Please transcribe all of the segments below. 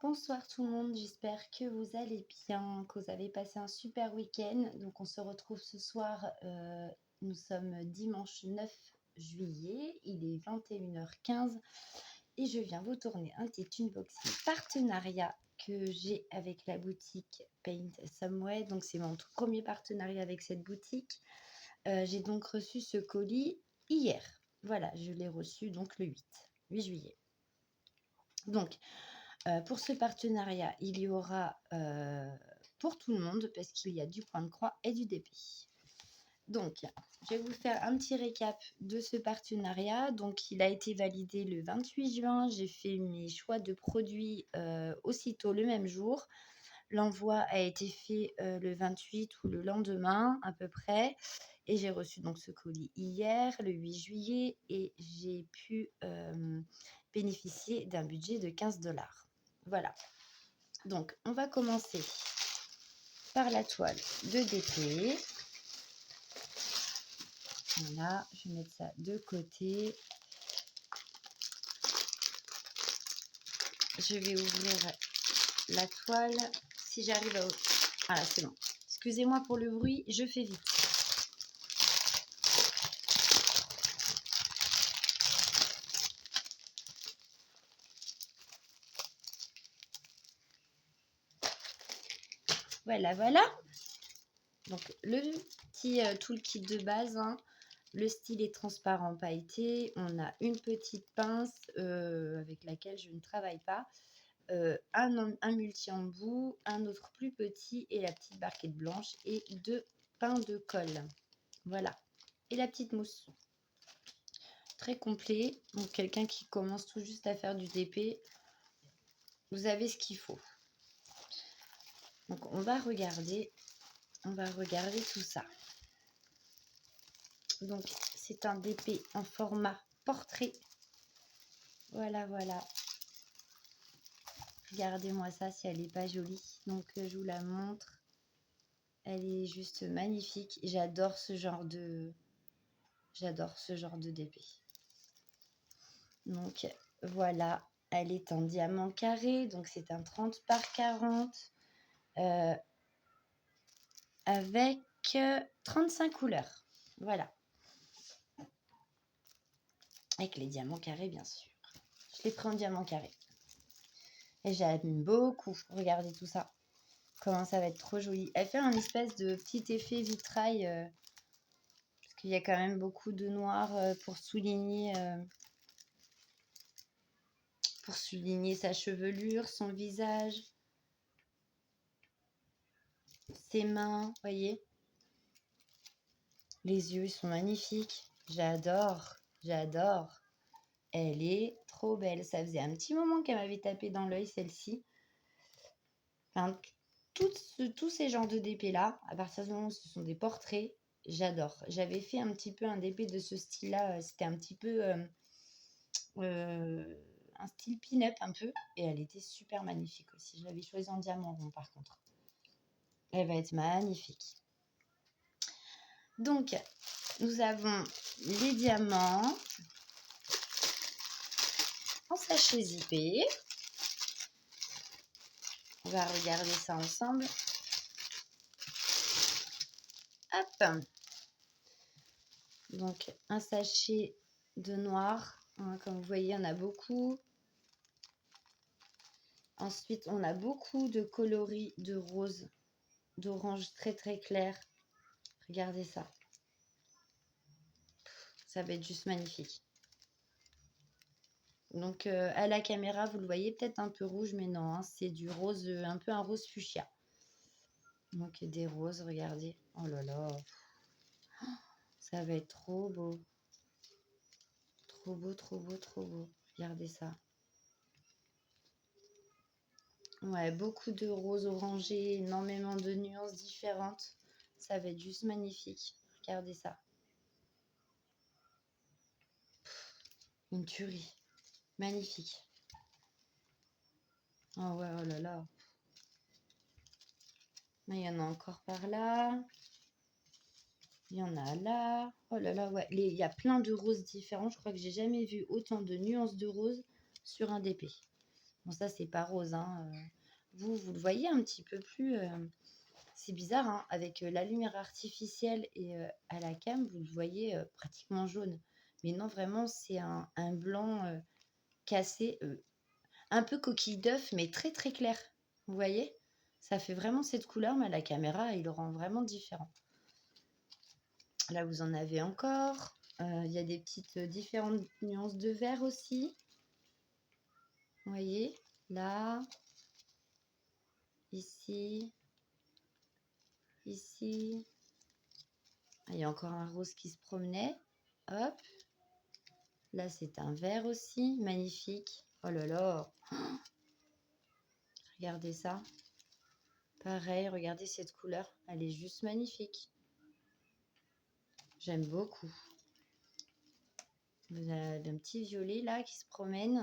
Bonsoir tout le monde, j'espère que vous allez bien, que vous avez passé un super week-end. Donc on se retrouve ce soir, nous sommes dimanche 9 juillet, il est 21h15 et je viens vous tourner un petit unboxing partenariat que j'ai avec la boutique Paint Someway. Donc c'est mon tout premier partenariat avec cette boutique. J'ai donc reçu ce colis hier. Voilà, je l'ai reçu donc le 8 juillet. Donc pour ce partenariat, il y aura pour tout le monde parce qu'il y a du point de croix et du DP. Donc, je vais vous faire un petit récap de ce partenariat. Donc, il a été validé le 28 juin. J'ai fait mes choix de produits aussitôt le même jour. L'envoi a été fait le 28 ou le lendemain à peu près. Et j'ai reçu donc ce colis hier, le 8 juillet, et j'ai pu bénéficier d'un budget de 15 $. Voilà. Donc, on va commencer par la toile de DP. Voilà, je vais mettre ça de côté. Je vais ouvrir la toile. Si j'arrive à... Voilà, c'est bon. Excusez-moi pour le bruit, je fais vite. Voilà, voilà. Donc, le petit toolkit de base, hein. Le style est transparent pailleté. On a une petite pince avec laquelle je ne travaille pas. Un multi-embout, un autre plus petit et la petite barquette blanche et 2 pains de colle. Voilà. Et la petite mousse. Très complet. Donc, quelqu'un qui commence tout juste à faire du DP, vous avez ce qu'il faut. Donc, on va regarder tout ça. Donc, c'est un DP en format portrait. Voilà, voilà. Regardez-moi ça, si elle n'est pas jolie. Donc, je vous la montre. Elle est juste magnifique. J'adore ce genre de DP. Donc, voilà. Elle est en diamant carré. Donc, c'est un 30 par 40. Avec 35 couleurs. Voilà. Avec les diamants carrés, bien sûr. Je l'ai pris en diamant carré. Et j'aime beaucoup. Regardez tout ça. Comment ça va être trop joli. Elle fait un espèce de petit effet vitrail. Parce qu'il y a quand même beaucoup de noir pour souligner sa chevelure, son visage, ses mains. Voyez. Les yeux, ils sont magnifiques. J'adore. J'adore. Elle est trop belle. Ça faisait un petit moment qu'elle m'avait tapé dans l'œil, celle-ci. Enfin, tous ces genres de DP-là, à partir du moment où ce sont des portraits, j'adore. J'avais fait un petit peu un DP de ce style-là. C'était un petit peu un style pin-up un peu. Et elle était super magnifique aussi. Je l'avais choisie en diamant rond par contre. Elle va être magnifique. Donc, nous avons les diamants en sachet zippé. On va regarder ça ensemble. Hop. Donc, un sachet de noir. Hein, comme vous voyez, on a beaucoup. Ensuite, on a beaucoup de coloris de rose, d'orange très très clair. Regardez ça. Ça va être juste magnifique. Donc, à la caméra, vous le voyez peut-être un peu rouge, mais non, hein, c'est du rose, un peu un rose fuchsia. Donc, des roses, regardez. Oh là là. Ça va être trop beau. Trop beau, trop beau, trop beau. Regardez ça. Ouais, beaucoup de roses orangées, énormément de nuances différentes. Ça va être juste magnifique. Regardez ça. Une tuerie. Magnifique. Oh ouais, oh là là. Il y en a encore par là. Il y en a là. Oh là là, ouais. Il y a plein de roses différents. Je crois que j'ai jamais vu autant de nuances de roses sur un DP. Bon, ça, c'est pas rose, hein. Vous le voyez un petit peu plus. C'est bizarre, hein, avec la lumière artificielle et à la cam, vous le voyez pratiquement jaune. Mais non, vraiment, c'est un blanc cassé, un peu coquille d'œuf, mais très très clair. Vous voyez? Ça fait vraiment cette couleur, mais à la caméra, il le rend vraiment différent. Là, vous en avez encore. Il y a des petites différentes nuances de vert aussi. Vous voyez? Là, ici, ici. Ah, il y a encore un rose qui se promenait. Hop. Là, c'est un vert aussi. Magnifique. Oh là là. Regardez ça. Pareil, regardez cette couleur. Elle est juste magnifique. J'aime beaucoup. Vous avez un petit violet là qui se promène.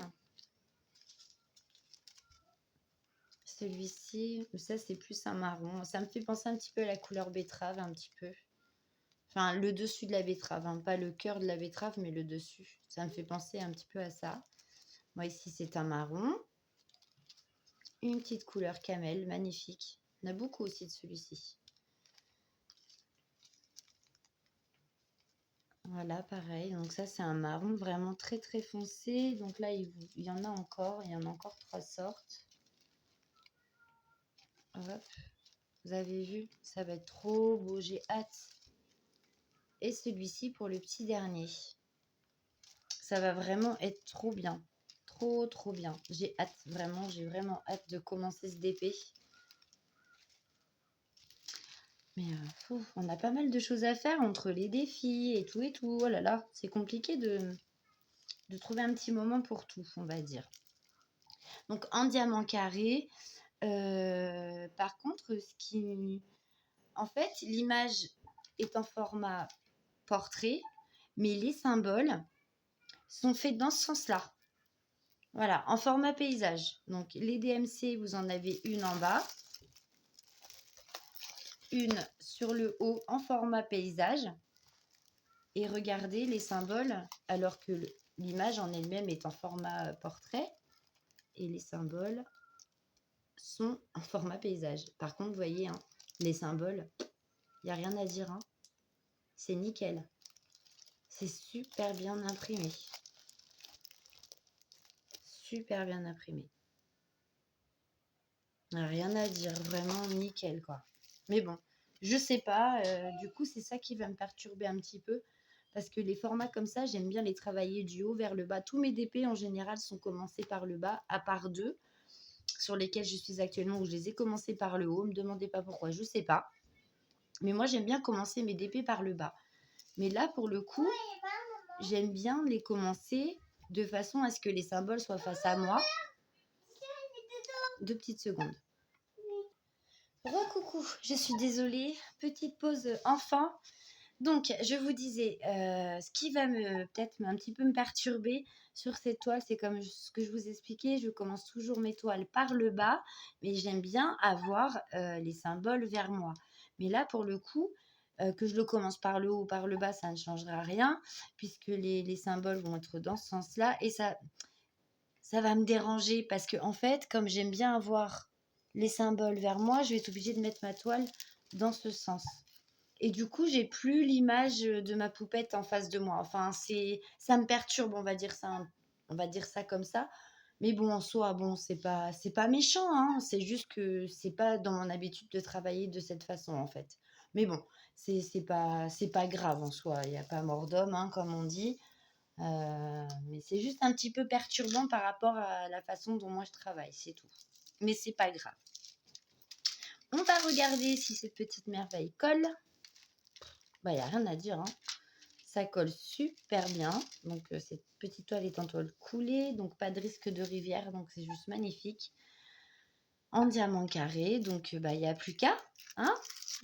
Celui-ci, ça c'est plus un marron. Ça me fait penser un petit peu à la couleur betterave, un petit peu. Enfin, le dessus de la betterave, hein, pas le cœur de la betterave, mais le dessus. Ça me fait penser un petit peu à ça. Moi, ici, c'est un marron. Une petite couleur camel, magnifique. On a beaucoup aussi de celui-ci. Voilà, pareil. Donc ça, c'est un marron vraiment très, très foncé. Donc là, il y en a encore. Il y en a encore 3 sortes. Hop. Vous avez vu? Ça va être trop beau. J'ai hâte. Et celui-ci pour le petit dernier. Ça va vraiment être trop bien. Trop, trop bien. J'ai hâte, vraiment. J'ai vraiment hâte de commencer ce DP. Mais on a pas mal de choses à faire entre les défis et tout et tout. Oh là là, c'est compliqué de trouver un petit moment pour tout, on va dire. Donc en diamant carré, par contre, en fait, l'image est en format portrait, mais les symboles sont faits dans ce sens-là. Voilà, en format paysage. Donc les DMC, vous en avez une en bas, une sur le haut en format paysage. Et regardez les symboles, alors que l'image en elle-même est en format portrait. Et les symboles sont en format paysage. Par contre, vous voyez, hein, les symboles, il n'y a rien à dire. Hein. C'est nickel. C'est super bien imprimé. Super bien imprimé. Rien à dire. Vraiment nickel, quoi. Mais bon, je sais pas. Du coup, c'est ça qui va me perturber un petit peu. Parce que les formats comme ça, j'aime bien les travailler du haut vers le bas. Tous mes DP, en général, sont commencés par le bas, à part 2, sur lesquels je suis actuellement, où je les ai commencés par le haut. Ne me demandez pas pourquoi, je sais pas. Mais moi, j'aime bien commencer mes DP par le bas. Mais là, pour le coup, j'aime bien les commencer de façon à ce que les symboles soient face à moi. 2 petites secondes. Recoucou, je suis désolée. Petite pause enfin. Donc, je vous disais, ce qui va peut-être un petit peu me perturber sur cette toile, c'est comme ce que je vous expliquais, je commence toujours mes toiles par le bas, mais j'aime bien avoir les symboles vers moi. Mais là, pour le coup, que je le commence par le haut ou par le bas, ça ne changera rien, puisque les symboles vont être dans ce sens-là, et ça va me déranger, parce que en fait, comme j'aime bien avoir les symboles vers moi, je vais être obligée de mettre ma toile dans ce sens. Et du coup, j'ai plus l'image de ma poupette en face de moi. Enfin, ça me perturbe, on va dire ça comme ça. Mais bon, en soi, bon, c'est pas méchant, hein. C'est juste que c'est pas dans mon habitude de travailler de cette façon, en fait. Mais bon, c'est pas grave en soi. Il n'y a pas mort d'homme, hein, comme on dit. Mais c'est juste un petit peu perturbant par rapport à la façon dont moi je travaille, c'est tout. Mais c'est pas grave. On va regarder si cette petite merveille colle. Bah, il n'y a rien à dire, hein. Ça colle super bien. Donc, cette petite toile est en toile coulée. Donc, pas de risque de rivière. Donc, c'est juste magnifique. En diamant carré. Donc, bah, il n'y a plus qu'à. Hein,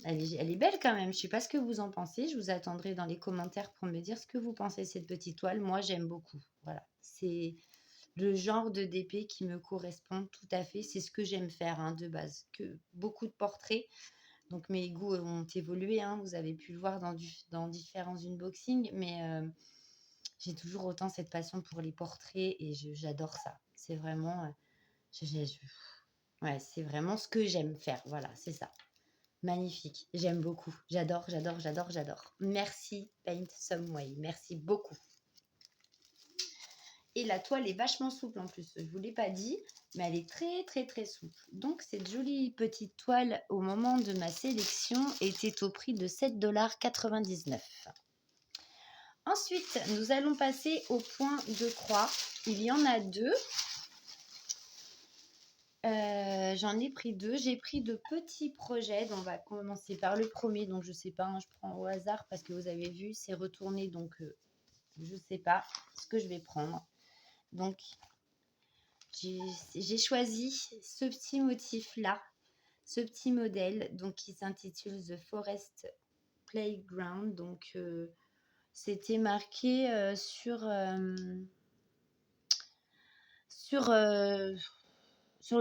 elle est belle quand même. Je ne sais pas ce que vous en pensez. Je vous attendrai dans les commentaires pour me dire ce que vous pensez de cette petite toile. Moi, j'aime beaucoup. Voilà. C'est le genre de DP qui me correspond tout à fait. C'est ce que j'aime faire, hein, de base. Que beaucoup de portraits. Donc mes goûts ont évolué, hein, vous avez pu le voir dans différents unboxings, mais j'ai toujours autant cette passion pour les portraits et j'adore ça. C'est vraiment Ouais, c'est vraiment ce que j'aime faire. Voilà, c'est ça. Magnifique. J'aime beaucoup. J'adore, j'adore, j'adore, j'adore. Merci Paint Some Way. Merci beaucoup. Et la toile est vachement souple en plus. Je ne vous l'ai pas dit, mais elle est très, très, très souple. Donc, cette jolie petite toile, au moment de ma sélection, était au prix de 7,99 $. Ensuite, nous allons passer au point de croix. Il y en a deux. J'en ai pris deux. J'ai pris de petits projets. Donc, on va commencer par le premier. Donc, je ne sais pas, hein, je prends au hasard parce que vous avez vu, c'est retourné. Donc, je ne sais pas ce que je vais prendre. Donc, j'ai choisi ce petit motif-là, ce petit modèle, donc qui s'intitule The Forest Playground. Donc, c'était marqué sur le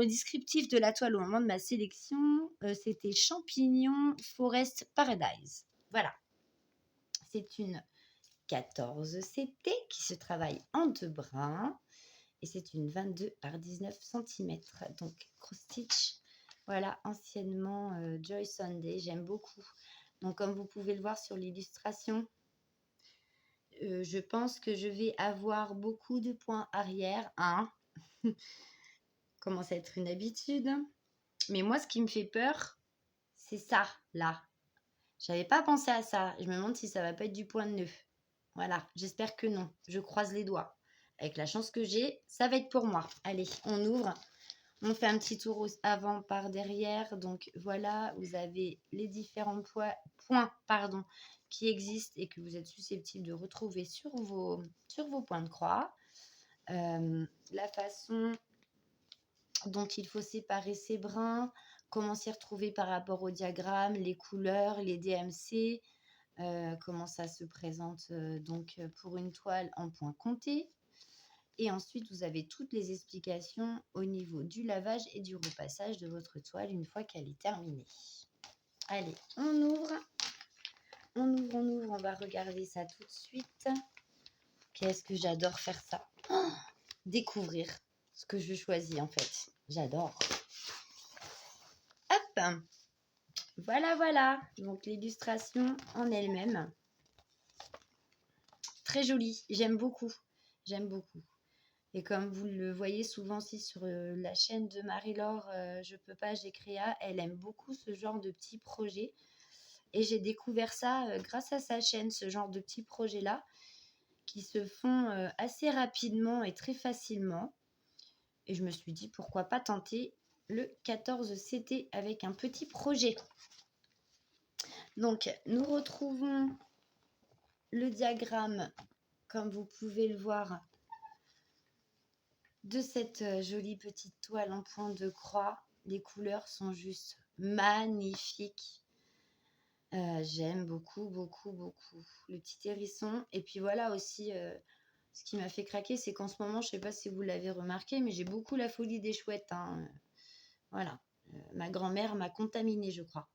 descriptif de la toile au moment de ma sélection. C'était Champignon Forest Paradise. Voilà. C'est une 14 CT qui se travaille en 2 brins. Et c'est une 22 par 19 cm. Donc, cross stitch. Voilà, anciennement Joy Sunday. J'aime beaucoup. Donc, comme vous pouvez le voir sur l'illustration, je pense que je vais avoir beaucoup de points arrière. Hein. Commence à être une habitude. Mais moi, ce qui me fait peur, c'est ça, là. J'avais pas pensé à ça. Je me demande si ça va pas être du point de nœud. Voilà, j'espère que non. Je croise les doigts. Avec la chance que j'ai, ça va être pour moi. Allez, on ouvre. On fait un petit tour avant par derrière. Donc voilà, vous avez les différents points qui existent et que vous êtes susceptibles de retrouver sur vos points de croix. La façon dont il faut séparer ces brins, comment s'y retrouver par rapport au diagramme, les couleurs, les DMC, comment ça se présente donc pour une toile en points comptés. Et ensuite, vous avez toutes les explications au niveau du lavage et du repassage de votre toile une fois qu'elle est terminée. Allez, on ouvre. On ouvre, on ouvre. On va regarder ça tout de suite. Qu'est-ce que j'adore faire ça. Découvrir ce que je choisis en fait. J'adore. Hop. Voilà, voilà. Donc, l'illustration en elle-même. Très jolie. J'aime beaucoup. J'aime beaucoup. Et comme vous le voyez souvent aussi sur la chaîne de Marie-Laure, Je peux pas, j'ai créa, elle aime beaucoup ce genre de petits projets. Et j'ai découvert ça grâce à sa chaîne, ce genre de petits projets-là, qui se font assez rapidement et très facilement. Et je me suis dit, pourquoi pas tenter le 14 CT avec un petit projet. Donc, nous retrouvons le diagramme, comme vous pouvez le voir, de cette jolie petite toile en point de croix. Les couleurs sont juste magnifiques. J'aime beaucoup, beaucoup, beaucoup le petit hérisson. Et puis voilà aussi, ce qui m'a fait craquer, c'est qu'en ce moment, je ne sais pas si vous l'avez remarqué, mais j'ai beaucoup la folie des chouettes. Hein. Voilà. Ma grand-mère m'a contaminée, je crois.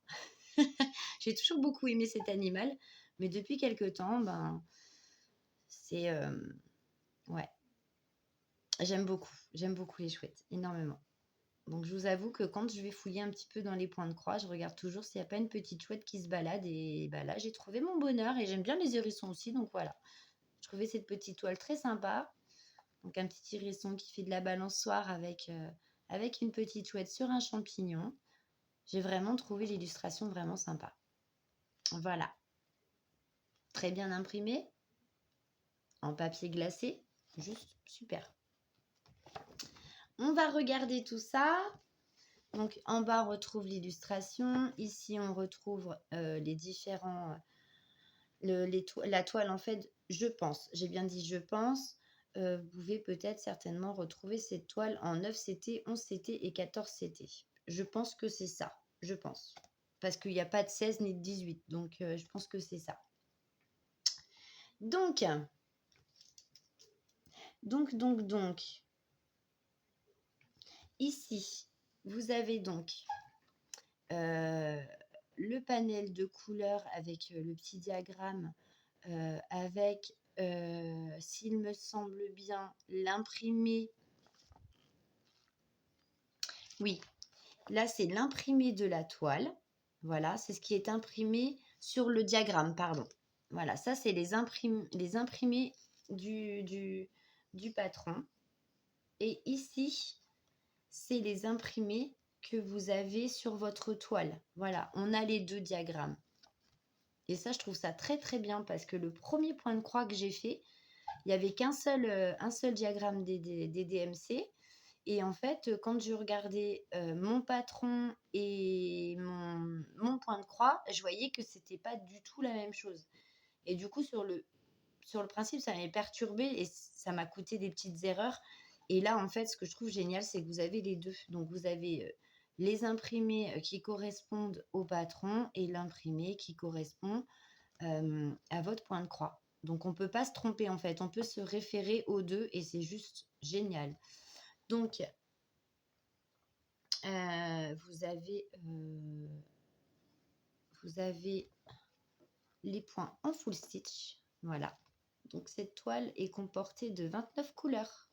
J'ai toujours beaucoup aimé cet animal, mais depuis quelque temps, c'est... ouais. J'aime beaucoup les chouettes, énormément. Donc, je vous avoue que quand je vais fouiller un petit peu dans les points de croix, je regarde toujours s'il n'y a pas une petite chouette qui se balade. Et là, j'ai trouvé mon bonheur et j'aime bien les hérissons aussi. Donc, voilà. Je trouvais cette petite toile très sympa. Donc, un petit hérisson qui fait de la balançoire avec une petite chouette sur un champignon. J'ai vraiment trouvé l'illustration vraiment sympa. Voilà. Très bien imprimé. En papier glacé. Juste super. On va regarder tout ça. Donc, en bas, on retrouve l'illustration. Ici, on retrouve les différents... la toile, en fait, je pense. J'ai bien dit je pense. Vous pouvez peut-être certainement retrouver cette toile en 9 CT, 11 CT et 14 CT. Je pense que c'est ça. Je pense. Parce qu'il n'y a pas de 16 ni de 18. Donc, je pense que c'est ça. Donc, ici, vous avez donc le panel de couleurs avec le petit diagramme, avec, s'il me semble bien, l'imprimé Oui, là, c'est l'imprimé de la toile. Voilà, c'est ce qui est imprimé sur le diagramme, pardon. Voilà, ça, c'est les imprimés du patron. Et ici, c'est les imprimés que vous avez sur votre toile. Voilà, on a les deux diagrammes. Et ça, je trouve ça très, très bien parce que le premier point de croix que j'ai fait, il n'y avait un seul diagramme des DMC. Et en fait, quand je regardais mon patron et mon point de croix, je voyais que c'était pas du tout la même chose. Et du coup, sur le principe, ça m'avait perturbé et ça m'a coûté des petites erreurs. Et là, en fait, ce que je trouve génial, c'est que vous avez les deux. Donc, vous avez les imprimés qui correspondent au patron et l'imprimé qui correspond à votre point de croix. Donc, on ne peut pas se tromper, en fait. On peut se référer aux deux et c'est juste génial. Donc, vous avez les points en full stitch. Voilà. Donc, cette toile est comportée de 29 couleurs,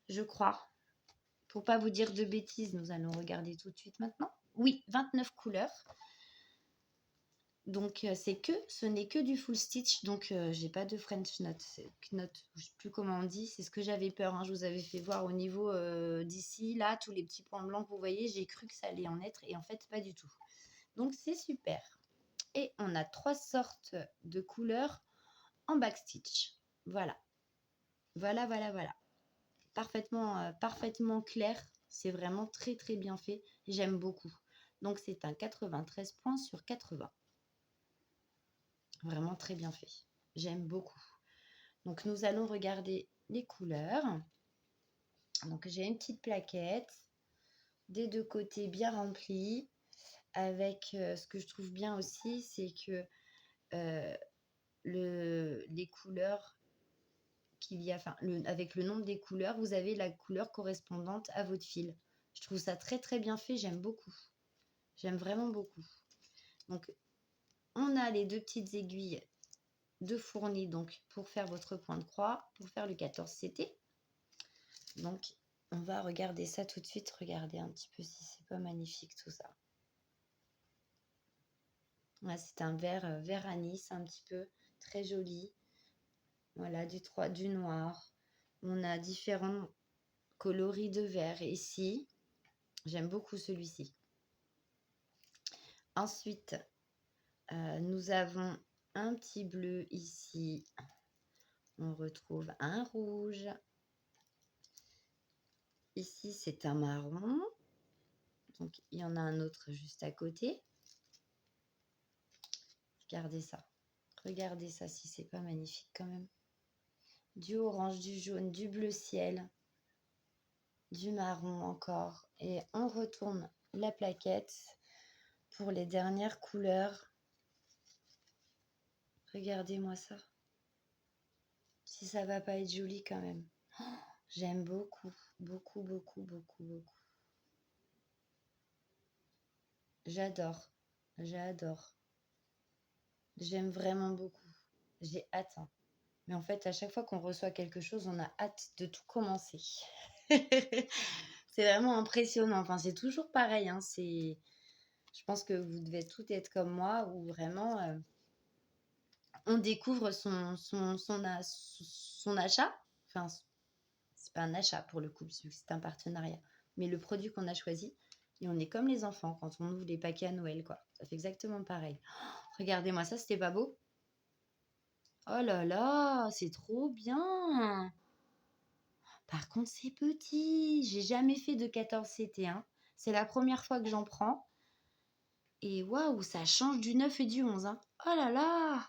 je crois. Pour pas vous dire de bêtises, nous allons regarder tout de suite maintenant. Oui, 29 couleurs. Donc, ce n'est que du full stitch. Donc, j'ai pas de French knot. Knot, je sais plus comment on dit. C'est ce que j'avais peur. Hein. Je vous avais fait voir au niveau d'ici, là, tous les petits points blancs que vous voyez. J'ai cru que ça allait en être. Et en fait, pas du tout. Donc, c'est super. Et on a 3 sortes de couleurs en backstitch. Voilà. Voilà. Parfaitement clair. C'est vraiment très, très bien fait. J'aime beaucoup. Donc, c'est un 93 points sur 80. Vraiment très bien fait. J'aime beaucoup. Donc, nous allons regarder les couleurs. Donc, j'ai une petite plaquette des deux côtés bien remplie. Avec ce que je trouve bien aussi, c'est que les couleurs qu'il y a, avec le nombre des couleurs, vous avez la couleur correspondante à votre fil. Je trouve ça très très bien fait, j'aime beaucoup. J'aime vraiment beaucoup. Donc, on a les deux petites aiguilles de fourni donc pour faire votre point de croix, pour faire le 14 CT. Donc, on va regarder ça tout de suite. Regardez un petit peu si c'est pas magnifique tout ça. Là, c'est un vert anis, un petit peu très joli. Voilà, du noir. On a différents coloris de vert ici. J'aime beaucoup celui-ci. Ensuite, nous avons un petit bleu ici. On retrouve un rouge. Ici, c'est un marron. Donc, il y en a un autre juste à côté. Regardez ça. Regardez ça si c'est pas magnifique quand même. Du orange, du jaune, du bleu ciel, du marron encore. Et on retourne la plaquette pour les dernières couleurs. Regardez-moi ça. Si ça va pas être joli quand même. Oh, j'aime beaucoup, beaucoup, beaucoup, beaucoup, beaucoup. J'adore, j'adore. J'aime vraiment beaucoup. J'ai hâte. Hein. Mais en fait, à chaque fois qu'on reçoit quelque chose, on a hâte de tout commencer. C'est vraiment impressionnant. Enfin, c'est toujours pareil. Hein. Je pense que vous devez toutes être comme moi, où vraiment, on découvre son achat. Enfin, c'est pas un achat pour le coup, parce que c'est un partenariat. Mais le produit qu'on a choisi, et on est comme les enfants quand on ouvre les paquets à Noël, quoi. Ça fait exactement pareil. Oh, regardez-moi ça, c'était pas beau? Oh là là, c'est trop bien! Par contre, c'est petit. J'ai jamais fait de 14 CT. Hein. C'est la première fois que j'en prends. Et waouh, ça change du 9 et du 11. Hein. Oh là là!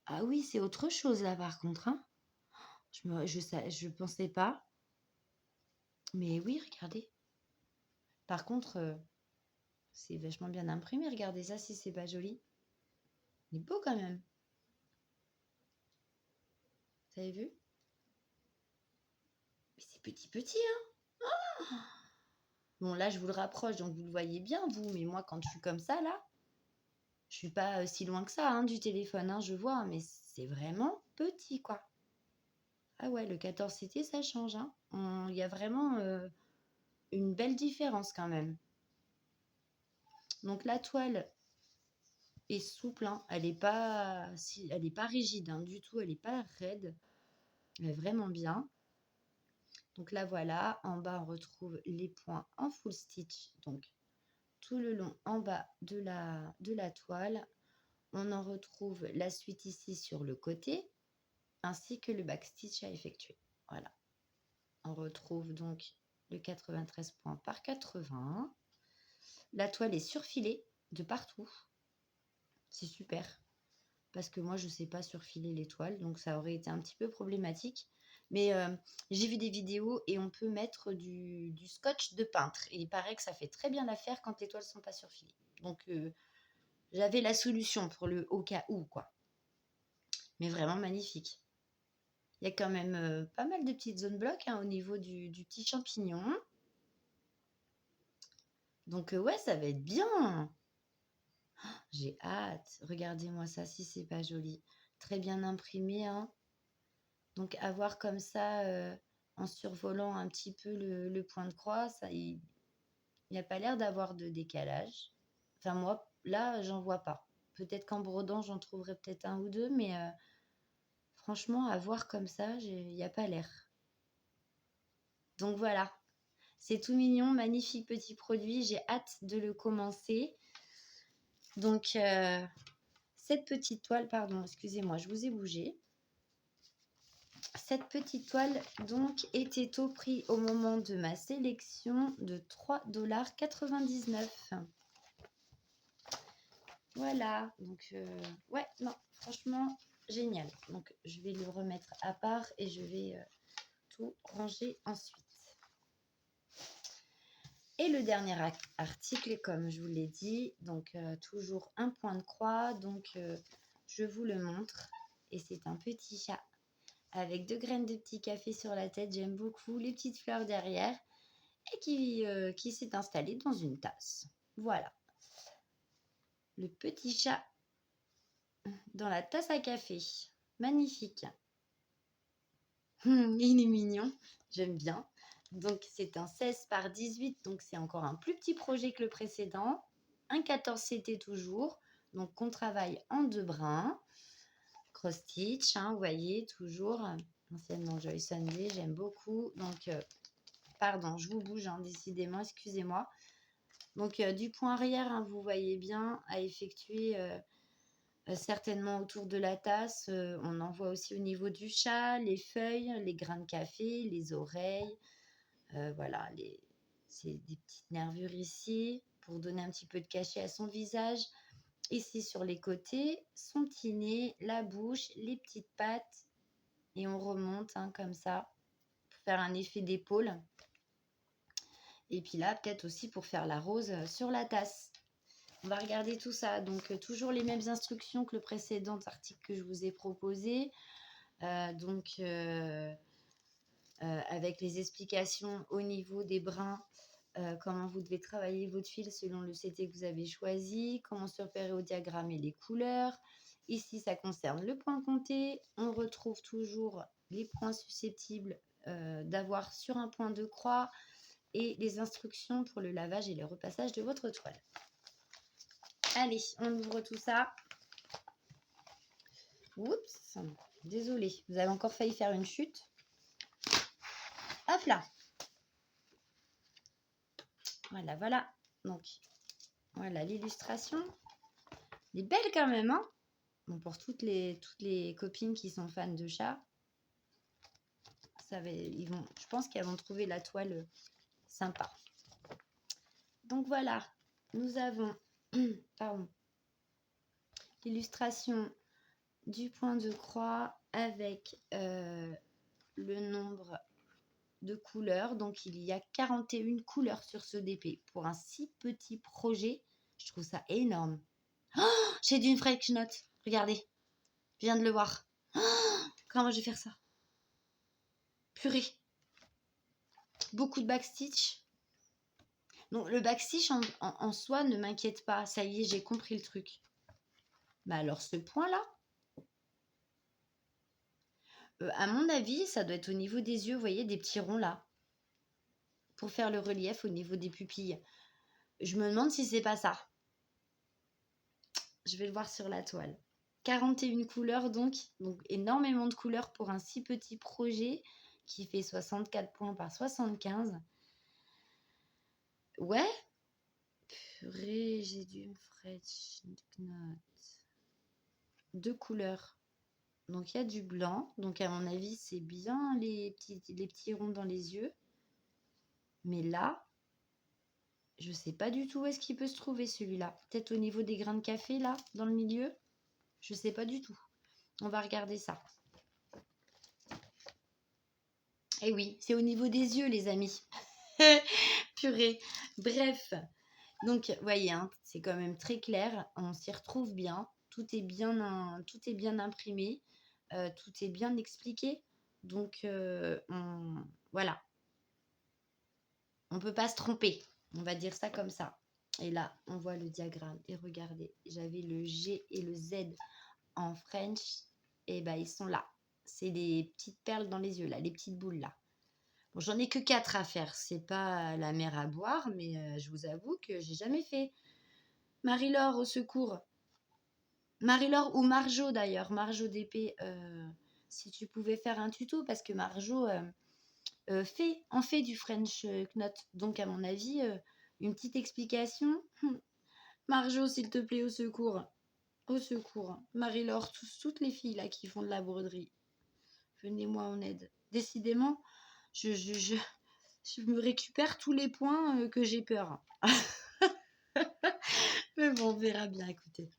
Ah oui, c'est autre chose là par contre. Hein. Je pensais pas. Mais oui, regardez. Par contre, c'est vachement bien imprimé. Regardez ça si c'est pas joli. Il est beau quand même. Vous avez vu? Mais c'est petit, hein? Bon, là, je vous le rapproche, donc vous le voyez bien, vous. Mais moi, quand je suis comme ça, là, je suis pas si loin que ça hein, du téléphone, hein, je vois, mais c'est vraiment petit, quoi. Ah ouais, le 14 CT, ça change. Hein. Il y a vraiment... une belle différence quand même. Donc la toile est souple, hein. Elle n'est pas, elle est pas rigide hein, du tout, elle n'est pas raide. Elle est vraiment bien. Donc là voilà, en bas on retrouve les points en full stitch, donc tout le long en bas de la toile. On en retrouve la suite ici sur le côté, ainsi que le backstitch à effectuer. Voilà. On retrouve donc le 93 points par 80. La toile est surfilée de partout. C'est super. Parce que moi, je ne sais pas surfiler les toiles, donc ça aurait été un petit peu problématique. Mais j'ai vu des vidéos et on peut mettre du scotch de peintre. Et il paraît que ça fait très bien l'affaire quand les toiles ne sont pas surfilées. Donc, j'avais la solution pour le au cas où, quoi. Mais vraiment magnifique. Il y a quand même pas mal de petites zones blocs hein, au niveau du petit champignon. Donc, ouais, ça va être bien. J'ai hâte. Regardez-moi ça, si c'est pas joli. Très bien imprimé, hein. Donc, avoir comme ça, en survolant un petit peu le point de croix, ça, il n'y a pas l'air d'avoir de décalage. Enfin, moi, là, j'en vois pas. Peut-être qu'en brodant, j'en trouverai peut-être un ou deux, mais franchement, à voir comme ça, il n'y a pas l'air. Donc voilà, c'est tout mignon, magnifique petit produit. J'ai hâte de le commencer. Donc, cette petite toile, pardon, excusez-moi, je vous ai bougé. Cette petite toile donc était au prix au moment de ma sélection de 3,99 $. Voilà, donc ouais, non, franchement, génial. Donc je vais le remettre à part et je vais tout ranger ensuite. Et le dernier article, comme je vous l'ai dit, donc toujours un point de croix, donc je vous le montre. Et c'est un petit chat avec 2 graines de petit café sur la tête. J'aime beaucoup les petites fleurs derrière et qui s'est installé dans une tasse. Voilà. Le petit chat dans la tasse à café. Magnifique. Il est mignon. J'aime bien. Donc, c'est un 16 par 18. Donc, c'est encore un plus petit projet que le précédent. Un 14 CT toujours. Donc, on travaille en 2 brins. Cross stitch, hein, vous voyez, toujours. Anciennement Joy Sunday, j'aime beaucoup. Donc, pardon, je vous bouge, hein, décidément, excusez-moi. Donc, du point arrière, hein, vous voyez bien, à effectuer certainement autour de la tasse. On en voit aussi au niveau du chat, les feuilles, les grains de café, les oreilles. Voilà, c'est des petites nervures ici pour donner un petit peu de cachet à son visage. Ici sur les côtés, son petit nez, la bouche, les petites pattes. Et on remonte hein, comme ça pour faire un effet d'épaule. Et puis là, peut-être aussi pour faire la rose sur la tasse. On va regarder tout ça. Donc, toujours les mêmes instructions que le précédent article que je vous ai proposé. Avec les explications au niveau des brins, comment vous devez travailler votre fil selon le CT que vous avez choisi, comment se repérer au diagramme et les couleurs. Ici, ça concerne le point compté. On retrouve toujours les points susceptibles d'avoir sur un point de croix et les instructions pour le lavage et le repassage de votre toile. Allez, on ouvre tout ça. Oups, désolée, vous avez encore failli faire une chute. Hop là. Voilà, voilà. Donc, voilà l'illustration. Elle est belle quand même, hein. Bon, pour toutes les copines qui sont fans de chats, je pense qu'elles vont trouver la toile sympa. Donc voilà, nous avons l'illustration du point de croix avec le nombre de couleurs. Donc il y a 41 couleurs sur ce DP. Pour un si petit projet, je trouve ça énorme. Oh, j'ai d'une French note. Regardez, je viens de le voir. Oh, comment je vais faire ça? Purée. Beaucoup de backstitch. Donc le backstitch en soi ne m'inquiète pas. Ça y est, j'ai compris le truc. Mais alors ce point-là, à mon avis, ça doit être au niveau des yeux. Vous voyez, des petits ronds là. pour faire le relief au niveau des pupilles. Je me demande si c'est pas ça. Je vais le voir sur la toile. 41 couleurs donc énormément de couleurs pour un si petit projet qui fait 64 points par 75. Ouais. Purée, j'ai du French Knot. 2 couleurs. Donc il y a du blanc. Donc à mon avis, c'est bien les petits ronds dans les yeux. Mais là, je sais pas du tout où est-ce qu'il peut se trouver celui-là. Peut-être au niveau des grains de café là, dans le milieu. Je sais pas du tout. On va regarder ça. Eh oui, c'est au niveau des yeux, les amis. Purée. Bref. Donc, voyez, hein, c'est quand même très clair. On s'y retrouve bien. Tout est bien imprimé. Tout est bien expliqué. Donc, voilà. On ne peut pas se tromper. On va dire ça comme ça. Et là, on voit le diagramme. Et regardez, j'avais le G et le Z en French. Et ben, ils sont là. C'est les petites perles dans les yeux, là, les petites boules, là. Bon, j'en ai que 4 à faire. C'est pas la mer à boire, mais je vous avoue que j'ai jamais fait. Marie-Laure, au secours. Marie-Laure ou Marjo, d'ailleurs. Marjo d'épée, si tu pouvais faire un tuto, parce que Marjo en fait du French knot. Donc, à mon avis, une petite explication. Marjo, s'il te plaît, au secours. Au secours. Marie-Laure, toutes les filles là qui font de la broderie. Venez-moi en aide. Décidément, je me récupère tous les points que j'ai peur. Mais bon, on verra bien, écoutez.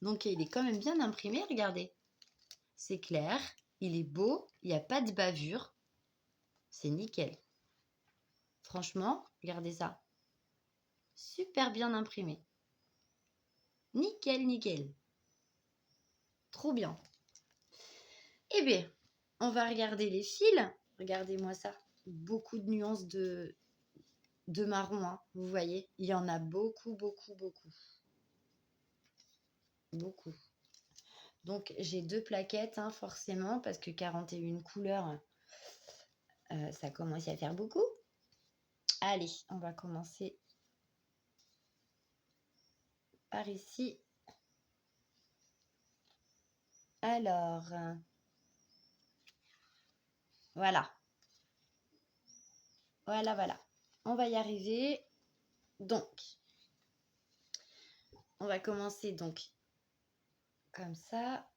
Donc, il est quand même bien imprimé, regardez. C'est clair, il est beau, il n'y a pas de bavure. C'est nickel. Franchement, regardez ça. Super bien imprimé. Nickel, nickel. Trop bien. Eh bien, on va regarder les fils. Regardez-moi ça. Beaucoup de nuances de marron, hein. Vous voyez, il y en a beaucoup, beaucoup, beaucoup. Beaucoup. Donc, j'ai 2 plaquettes, hein, forcément, parce que 41 couleurs, ça commence à faire beaucoup. Allez, on va commencer par ici. Alors, voilà. Voilà. On va y arriver. Donc, on va commencer donc comme ça,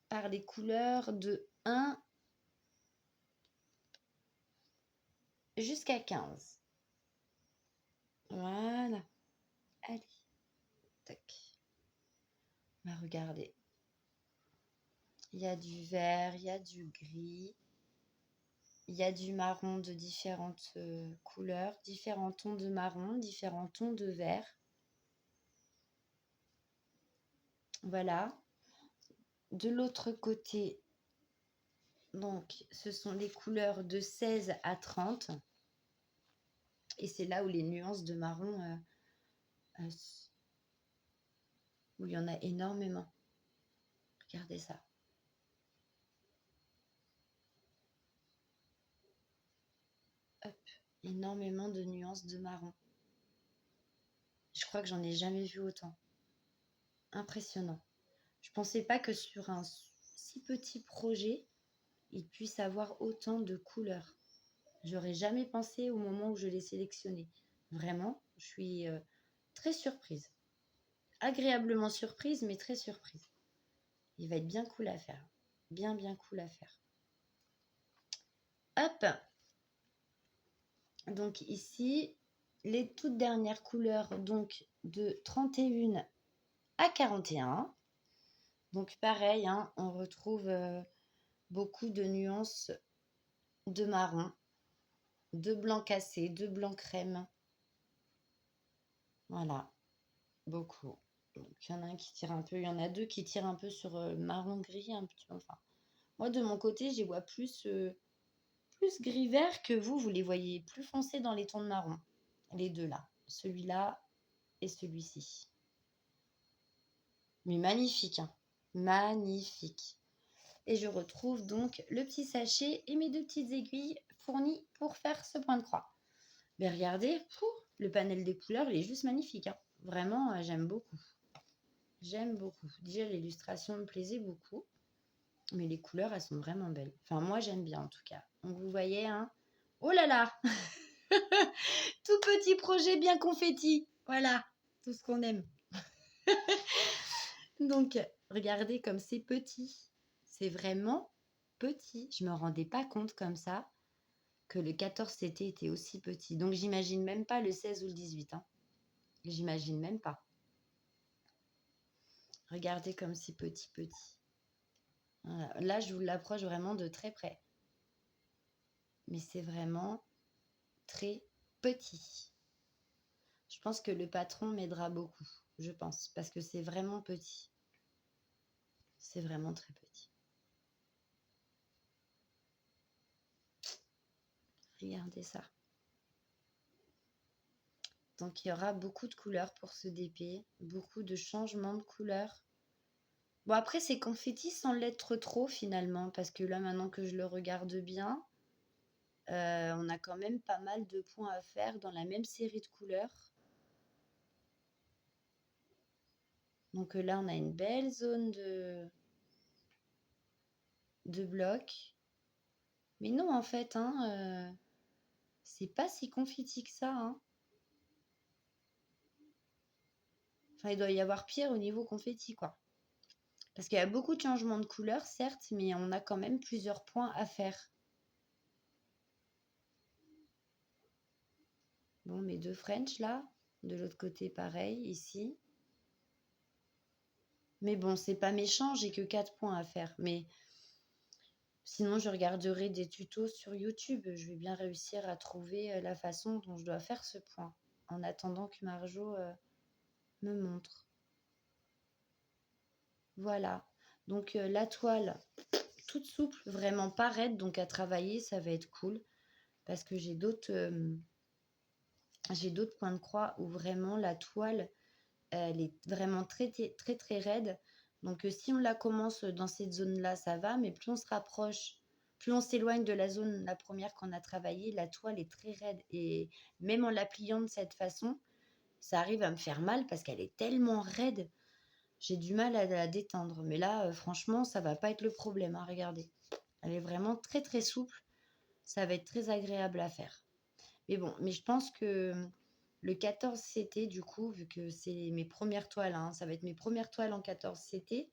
par les couleurs de 1 jusqu'à 15. Voilà. Allez. Tac. On va regarder. Il y a du vert, il y a du gris. Il y a du marron de différentes couleurs, différents tons de marron, différents tons de vert. Voilà. De l'autre côté, donc, ce sont les couleurs de 16 à 30. Et c'est là où les nuances de marron, où il y en a énormément. Regardez ça. Hop, énormément de nuances de marron. Je crois que j'en ai jamais vu autant. Impressionnant. Je pensais pas que sur un si petit projet, il puisse avoir autant de couleurs. J'aurais jamais pensé au moment où je l'ai sélectionné. Vraiment, je suis très surprise. Agréablement surprise, mais très surprise. Il va être bien cool à faire. Bien cool à faire. Hop. Donc ici, les toutes dernières couleurs, donc de 31 à 41. Donc pareil, hein, on retrouve beaucoup de nuances de marron, de blanc cassé, de blanc crème. Voilà, beaucoup. Donc il y en a un qui tire un peu, il y en a 2 qui tirent un peu sur marron gris, un petit, enfin. Moi de mon côté, j'y vois plus gris vert que vous les voyez plus foncés dans les tons de marron. Les 2 là, celui-là et celui-ci. Mais magnifique, hein. Magnifique. Et je retrouve donc le petit sachet et mes 2 petites aiguilles fourni pour faire ce point de croix. Mais regardez, le panel des couleurs, il est juste magnifique, hein. Vraiment, j'aime beaucoup. J'aime beaucoup. Déjà, l'illustration me plaisait beaucoup. Mais les couleurs, elles sont vraiment belles. Enfin, moi, j'aime bien en tout cas. Donc, vous voyez, hein. Oh là là. Tout petit projet bien confetti. Voilà, tout ce qu'on aime. Donc, regardez comme c'est petit. C'est vraiment petit. Je me rendais pas compte comme ça que le 14CT était aussi petit. Donc, j'imagine même pas le 16 ou le 18. Hein. J'imagine même pas. Regardez comme c'est petit. Voilà. Là, je vous l'approche vraiment de très près. Mais c'est vraiment très petit. Je pense que le patron m'aidera beaucoup. Je pense. Parce que c'est vraiment petit. C'est vraiment très petit. Regardez ça. Donc, il y aura beaucoup de couleurs pour ce DP. Beaucoup de changements de couleurs. Bon, après, c'est confetti sans l'être trop, finalement. Parce que là, maintenant que je le regarde bien, on a quand même pas mal de points à faire dans la même série de couleurs. Donc là, on a une belle zone de blocs. Mais non, en fait, hein, c'est pas si confetti que ça. Hein. Enfin, il doit y avoir pire au niveau confetti, quoi. Parce qu'il y a beaucoup de changements de couleurs, certes, mais on a quand même plusieurs points à faire. Bon, mes deux French, là. De l'autre côté, pareil, ici. Mais bon, c'est pas méchant, j'ai que 4 points à faire. Mais sinon, je regarderai des tutos sur YouTube. Je vais bien réussir à trouver la façon dont je dois faire ce point. En attendant que Marjo me montre. Voilà. Donc, la toile, toute souple, vraiment pas raide. Donc, à travailler, ça va être cool. Parce que j'ai d'autres points de croix où vraiment la toile, elle est vraiment très raide. Donc, si on la commence dans cette zone-là, ça va. Mais plus on se rapproche, plus on s'éloigne de la zone, la première qu'on a travaillée, la toile est très raide. Et même en la pliant de cette façon, ça arrive à me faire mal parce qu'elle est tellement raide. J'ai du mal à la détendre. Mais là, franchement, ça va pas être le problème. Hein, regardez. Elle est vraiment très souple. Ça va être très agréable à faire. Mais bon, mais je pense que le 14CT, du coup, vu que c'est mes premières toiles, hein, ça va être mes premières toiles en 14CT,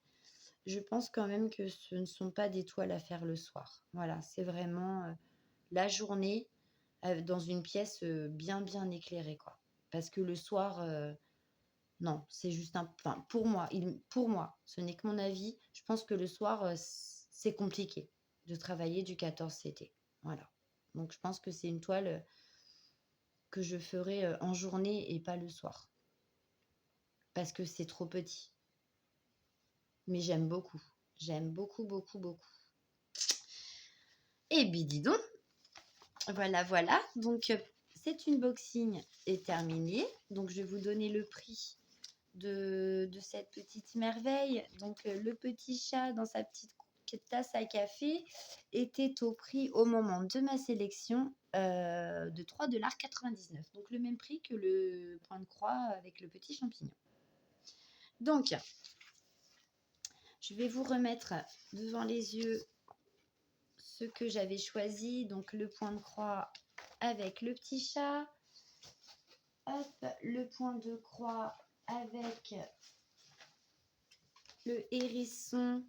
je pense quand même que ce ne sont pas des toiles à faire le soir. Voilà, c'est vraiment la journée dans une pièce bien éclairée, quoi. Parce que le soir, non, c'est juste un... Enfin, pour moi, ce n'est que mon avis, je pense que le soir, c'est compliqué de travailler du 14CT. Voilà. Donc, je pense que c'est une toile que je ferai en journée et pas le soir. Parce que c'est trop petit. Mais j'aime beaucoup. J'aime beaucoup. Et bien, dis donc. Voilà. Donc, cette unboxing est terminée. Donc, je vais vous donner le prix de cette petite merveille. Donc, le petit chat dans sa petite tasse à café était au prix au moment de ma sélection de 3,99 $. Donc, le même prix que le point de croix avec le petit champignon. Donc, je vais vous remettre devant les yeux ce que j'avais choisi. Donc, le point de croix avec le petit chat. Hop, le point de croix avec le hérisson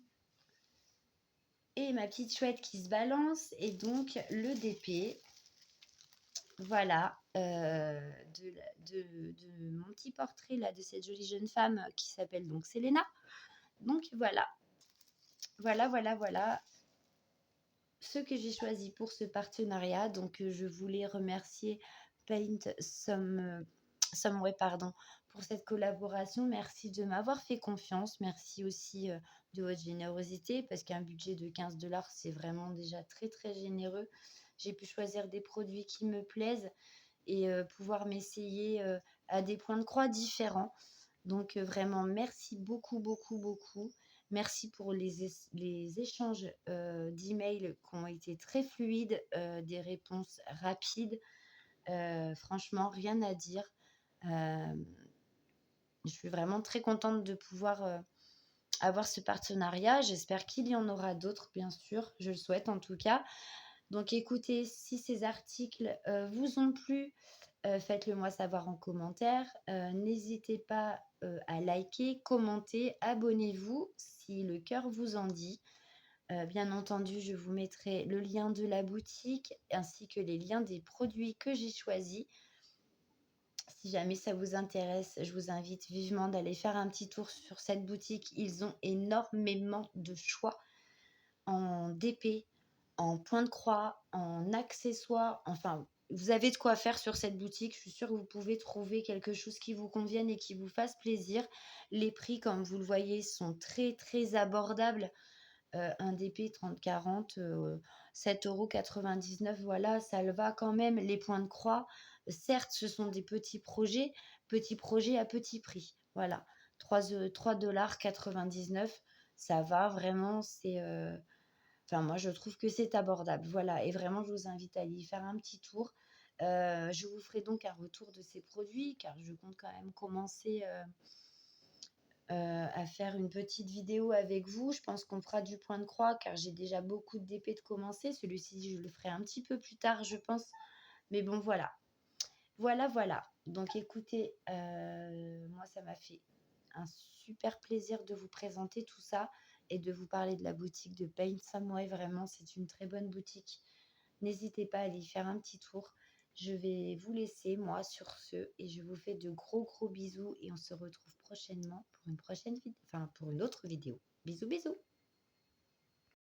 et ma petite chouette qui se balance. Et donc, le DP. Voilà, de mon petit portrait là, de cette jolie jeune femme qui s'appelle donc Selena. Donc, voilà. Voilà ce que j'ai choisi pour ce partenariat. Donc, je voulais remercier Paint Someway, pour cette collaboration. Merci de m'avoir fait confiance. Merci aussi de votre générosité parce qu'un budget de 15 $, c'est vraiment déjà très généreux. J'ai pu choisir des produits qui me plaisent et pouvoir m'essayer à des points de croix différents. Donc, vraiment, merci beaucoup. Merci pour les échanges, d'emails qui ont été très fluides, des réponses rapides. Franchement, rien à dire. Hem, je suis vraiment très contente de pouvoir, avoir ce partenariat. J'espère qu'il y en aura d'autres, bien sûr, je le souhaite en tout cas. Donc écoutez, si ces articles, vous ont plu, faites-le moi savoir en commentaire. N'hésitez pas, à liker, commenter, abonnez-vous si le cœur vous en dit. Bien entendu, je vous mettrai le lien de la boutique ainsi que les liens des produits que j'ai choisis. Si jamais ça vous intéresse, je vous invite vivement d'aller faire un petit tour sur cette boutique. Ils ont énormément de choix en DP, en point de croix, en accessoires, enfin, vous avez de quoi faire sur cette boutique. Je suis sûre que vous pouvez trouver quelque chose qui vous convienne et qui vous fasse plaisir. Les prix, comme vous le voyez, sont très, très abordables. Un DP 30-40, 7,99 €, voilà, ça le va quand même. Les points de croix, certes, ce sont des petits projets à petit prix. Voilà, 3,99 $, ça va vraiment, enfin, moi, je trouve que c'est abordable. Voilà, et vraiment, je vous invite à aller y faire un petit tour. Je vous ferai donc un retour de ces produits, car je compte quand même commencer, à faire une petite vidéo avec vous. Je pense qu'on fera du point de croix, car j'ai déjà beaucoup de DP de commencer. Celui-ci, je le ferai un petit peu plus tard, je pense. Mais bon, voilà. Voilà, voilà. Donc écoutez, moi, ça m'a fait un super plaisir de vous présenter tout ça et de vous parler de la boutique de Paint Samway. Vraiment, c'est une très bonne boutique. N'hésitez pas à aller y faire un petit tour. Je vais vous laisser, moi, sur ce, et je vous fais de gros, gros bisous et on se retrouve prochainement pour une prochaine vidéo, enfin, pour une autre vidéo. Bisous, bisous!